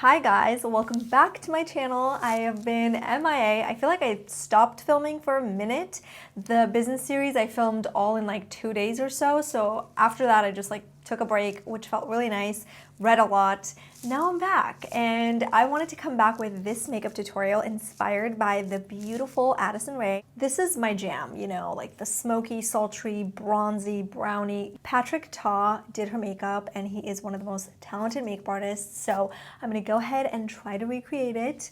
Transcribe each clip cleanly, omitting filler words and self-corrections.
Hi guys, welcome back to my channel. I have been MIA. I feel like I stopped filming for a minute. The business series I filmed all in like 2 days or so. So after that I just took a break, which felt really nice, read a lot. Now I'm back and I wanted to come back with this makeup tutorial inspired by the beautiful Addison Rae. This is my jam, you know, like the smoky, sultry, bronzy, brownie. Patrick Ta did her makeup and he is one of the most talented makeup artists. So I'm gonna go ahead and try to recreate it.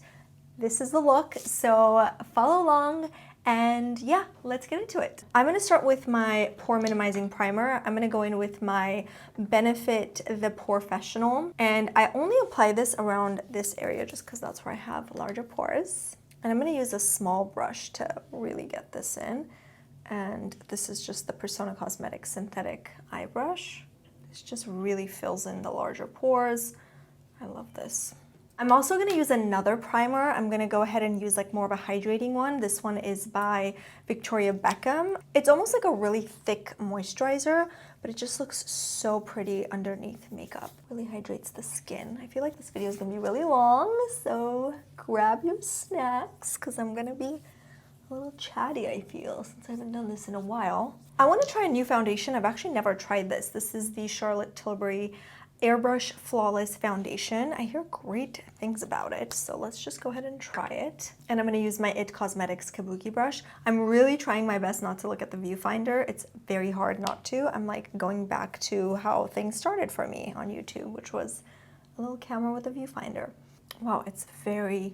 This is the look, so follow along. And yeah, let's get into it. I'm gonna start with my pore minimizing primer. I'm gonna go in with my Benefit the Porefessional. And I only apply this around this area just because that's where I have larger pores. And I'm gonna use a small brush to really get this in. And this is just the Persona Cosmetics synthetic eye brush. This just really fills in the larger pores. I love this. I'm also going to use another primer. I'm going to go ahead and use like more of a hydrating one. This one is by Victoria Beckham. It's almost like a really thick moisturizer, but it just looks so pretty underneath makeup. Really hydrates the skin. I feel like this video is going to be really long, so grab your snacks because I'm going to be a little chatty, I feel, since I haven't done this in a while. I want to try a new foundation. I've actually never tried this. This is the Charlotte Tilbury Airbrush Flawless Foundation. I hear great things about it, so let's just go ahead and try it. And I'm going to use my IT Cosmetics Kabuki brush. I'm really trying my best not to look at the viewfinder. It's very hard not to. I'm like going back to how things started for me on YouTube, which was a little camera with a viewfinder. Wow, it's very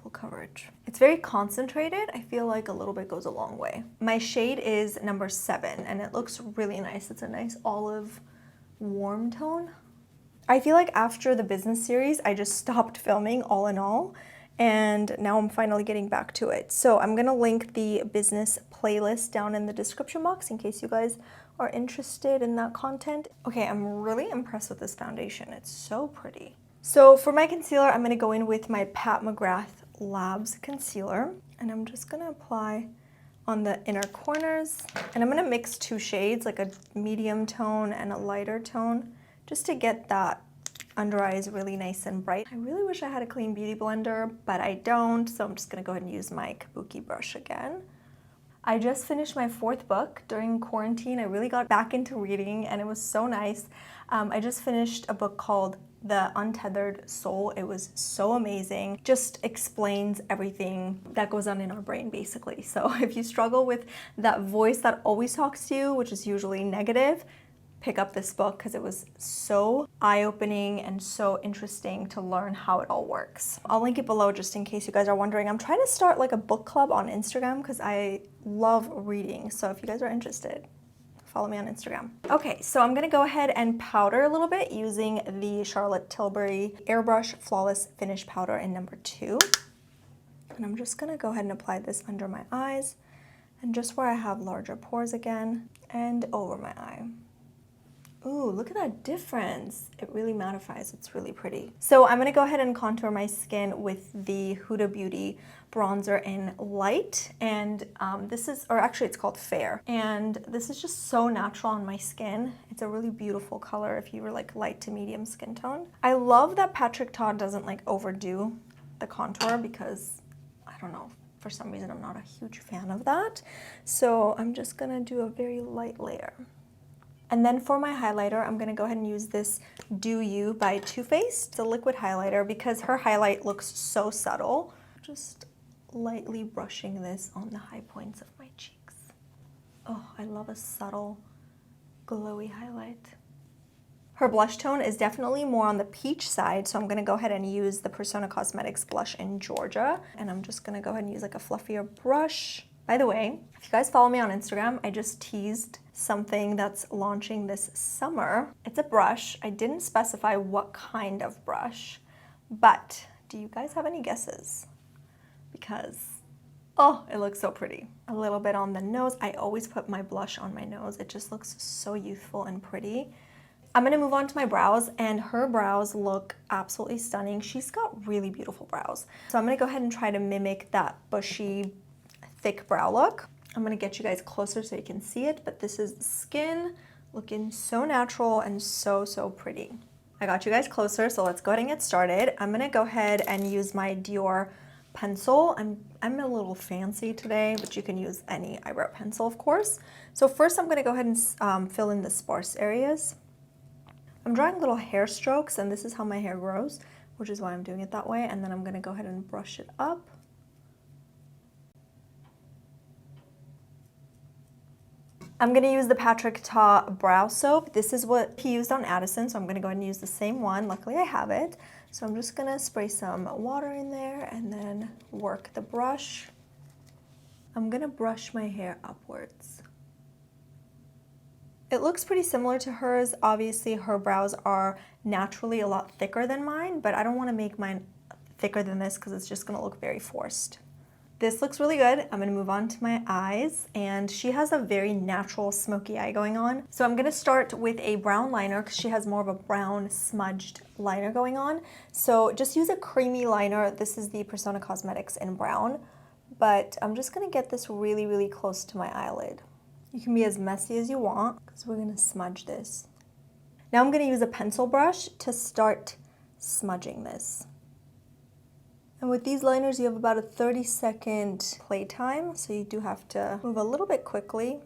full coverage. It's very concentrated. I feel like a little bit goes a long way. My shade is number 7 and it looks really nice. It's a nice olive warm tone. I feel like after the business series, I just stopped filming all in all, and now I'm finally getting back to it. So I'm gonna link the business playlist down in the description box in case you guys are interested in that content. Okay, I'm really impressed with this foundation. It's so pretty. So for my concealer, I'm gonna go in with my Pat McGrath Labs concealer, and I'm just gonna apply on the inner corners, and I'm gonna mix 2 shades, like a medium tone and a lighter tone, just to get that under eyes really nice and bright. I really wish I had a clean beauty blender, but I don't, so I'm just gonna go ahead and use my Kabuki brush again. I just finished my 4th book during quarantine. I really got back into reading and it was so nice. I just finished a book called The Untethered Soul. It was so amazing. Just explains everything that goes on in our brain, basically. So if you struggle with that voice that always talks to you, which is usually negative, pick up this book because it was so eye-opening and so interesting to learn how it all works. I'll link it below just in case you guys are wondering. I'm trying to start like a book club on Instagram because I love reading. So if you guys are interested, follow me on Instagram. Okay, so I'm gonna go ahead and powder a little bit using the Charlotte Tilbury Airbrush Flawless Finish Powder in number 2. And I'm just gonna go ahead and apply this under my eyes and just where I have larger pores again and over my eye. Ooh, look at that difference. It really mattifies, it's really pretty. So I'm gonna go ahead and contour my skin with the Huda Beauty bronzer in Light. And this is, or actually it's called Fair. And this is just so natural on my skin. It's a really beautiful color if you were like light to medium skin tone. I love that Patrick Ta doesn't like overdo the contour because, I don't know, for some reason I'm not a huge fan of that. So I'm just gonna do a very light layer. And then for my highlighter, I'm gonna go ahead and use this Do You by Too Faced. It's a liquid highlighter because her highlight looks so subtle. Just lightly brushing this on the high points of my cheeks. Oh, I love a subtle, glowy highlight. Her blush tone is definitely more on the peach side, so I'm gonna go ahead and use the Persona Cosmetics blush in Georgia. And I'm just gonna go ahead and use like a fluffier brush. By the way, if you guys follow me on Instagram, I just teased something that's launching this summer. It's a brush. I didn't specify what kind of brush, but do you guys have any guesses? Because, oh, it looks so pretty. A little bit on the nose. I always put my blush on my nose. It just looks so youthful and pretty. I'm gonna move on to my brows, and her brows look absolutely stunning. She's got really beautiful brows. So I'm gonna go ahead and try to mimic that bushy, thick brow look. I'm gonna get you guys closer so you can see it, but this is skin looking so natural and so, so pretty. I got you guys closer, so let's go ahead and get started. I'm gonna go ahead and use my Dior pencil. I'm a little fancy today, but you can use any eyebrow pencil, of course. So first I'm gonna go ahead and fill in the sparse areas. I'm drawing little hair strokes, and this is how my hair grows, which is why I'm doing it that way. And then I'm gonna go ahead and brush it up. I'm going to use the Patrick Ta brow soap. This is what he used on Addison, so I'm going to go ahead and use the same one. Luckily I have it. So I'm just going to spray some water in there and then work the brush. I'm going to brush my hair upwards. It looks pretty similar to hers. Obviously her brows are naturally a lot thicker than mine, but I don't want to make mine thicker than this because it's just going to look very forced. This looks really good. I'm gonna move on to my eyes, and she has a very natural smoky eye going on. So I'm gonna start with a brown liner because she has more of a brown smudged liner going on. So just use a creamy liner. This is the Persona Cosmetics in brown, but I'm just gonna get this really, really close to my eyelid. You can be as messy as you want because we're gonna smudge this. Now I'm gonna use a pencil brush to start smudging this. And with these liners, you have about a 30-second playtime, so you do have to move a little bit quickly.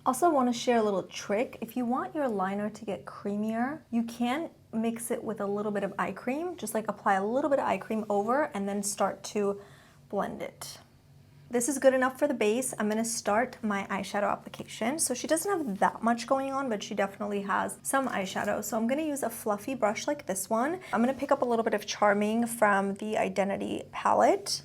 Also want to share a little trick. If you want your liner to get creamier, you can mix it with a little bit of eye cream. Just like apply a little bit of eye cream over and then start to blend it. This is good enough for the base. I'm gonna start my eyeshadow application. So she doesn't have that much going on, but she definitely has some eyeshadow. So I'm gonna use a fluffy brush like this one. I'm gonna pick up a little bit of Charming from the Identity palette.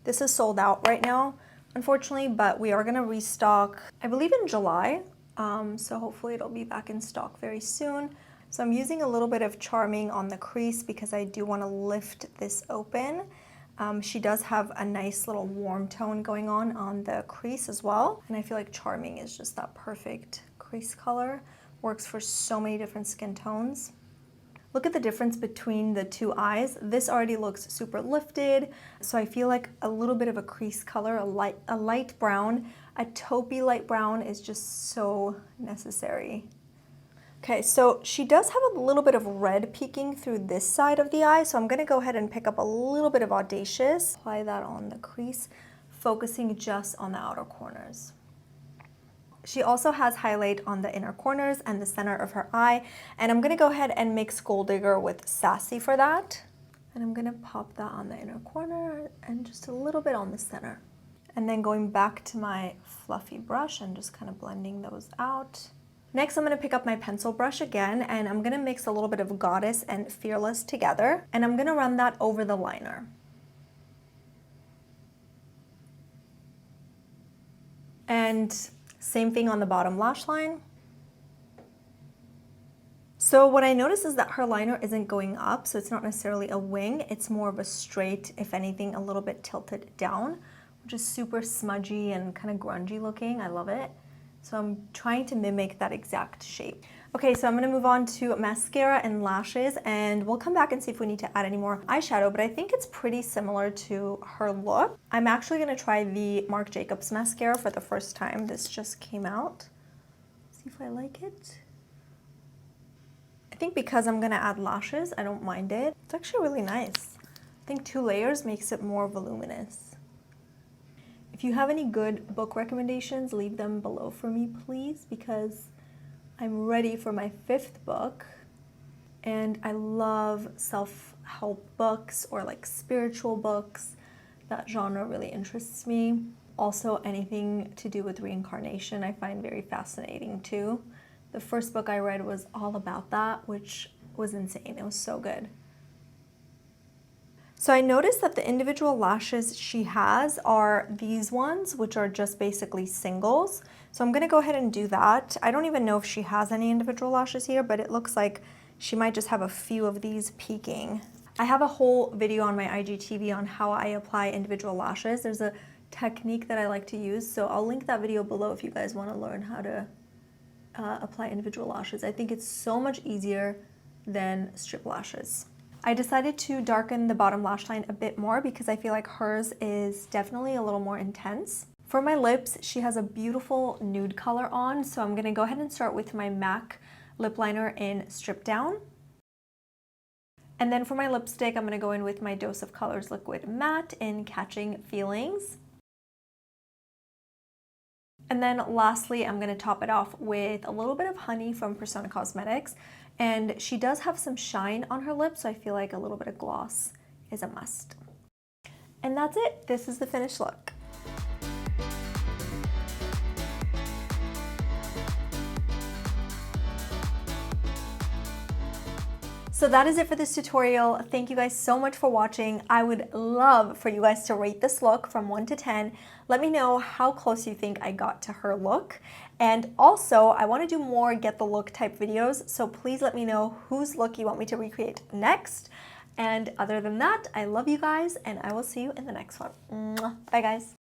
This is sold out right now, unfortunately, but we are gonna restock, I believe in July. So hopefully it'll be back in stock very soon. So I'm using a little bit of Charming on the crease because I do wanna lift this open. She does have a nice little warm tone going on the crease as well. And I feel like Charming is just that perfect crease color. Works for so many different skin tones. Look at the difference between the two eyes. This already looks super lifted. So I feel like a little bit of a crease color, a light brown, a taupey light brown is just so necessary. Okay, so she does have a little bit of red peeking through this side of the eye, so I'm gonna go ahead and pick up a little bit of Audacious, apply that on the crease, focusing just on the outer corners. She also has highlight on the inner corners and the center of her eye, and I'm gonna go ahead and mix Gold Digger with Sassy for that. And I'm gonna pop that on the inner corner and just a little bit on the center. And then going back to my fluffy brush and just kind of blending those out. Next, I'm going to pick up my pencil brush again, and I'm going to mix a little bit of Goddess and Fearless together, and I'm going to run that over the liner. And same thing on the bottom lash line. So what I noticed is that her liner isn't going up, so it's not necessarily a wing, it's more of a straight, if anything, a little bit tilted down, which is super smudgy and kind of grungy looking. I love it. So I'm trying to mimic that exact shape. Okay, so I'm gonna move on to mascara and lashes, and we'll come back and see if we need to add any more eyeshadow, but I think it's pretty similar to her look. I'm actually gonna try the Marc Jacobs mascara for the first time. This just came out. See if I like it. I think because I'm gonna add lashes, I don't mind it. It's actually really nice. I think 2 layers makes it more voluminous. If you have any good book recommendations, leave them below for me, please, because I'm ready for my 5th book, and I love self-help books or like spiritual books. That genre really interests me. Also, anything to do with reincarnation I find very fascinating too. The first book I read was all about that, which was insane. It was so good. So I noticed that the individual lashes she has are these ones, which are just basically singles. So I'm gonna go ahead and do that. I don't even know if she has any individual lashes here, but it looks like she might just have a few of these peeking. I have a whole video on my IGTV on how I apply individual lashes. There's a technique that I like to use, so I'll link that video below if you guys wanna learn how to apply individual lashes. I think it's so much easier than strip lashes. I decided to darken the bottom lash line a bit more because I feel like hers is definitely a little more intense. For my lips, she has a beautiful nude color on, so I'm gonna go ahead and start with my MAC lip liner in Strip Down. And then for my lipstick, I'm gonna go in with my Dose of Colors Liquid Matte in Catching Feelings. And then lastly, I'm gonna top it off with a little bit of Honey from Persona Cosmetics. And she does have some shine on her lips, so I feel like a little bit of gloss is a must. And that's it. This is the finished look. So that is it for this tutorial. Thank you guys so much for watching. I would love for you guys to rate this look from 1 to 10. Let me know how close you think I got to her look. And also, I want to do more get the look type videos, so please let me know whose look you want me to recreate next. And other than that, I love you guys, and I will see you in the next one. Mwah. Bye guys.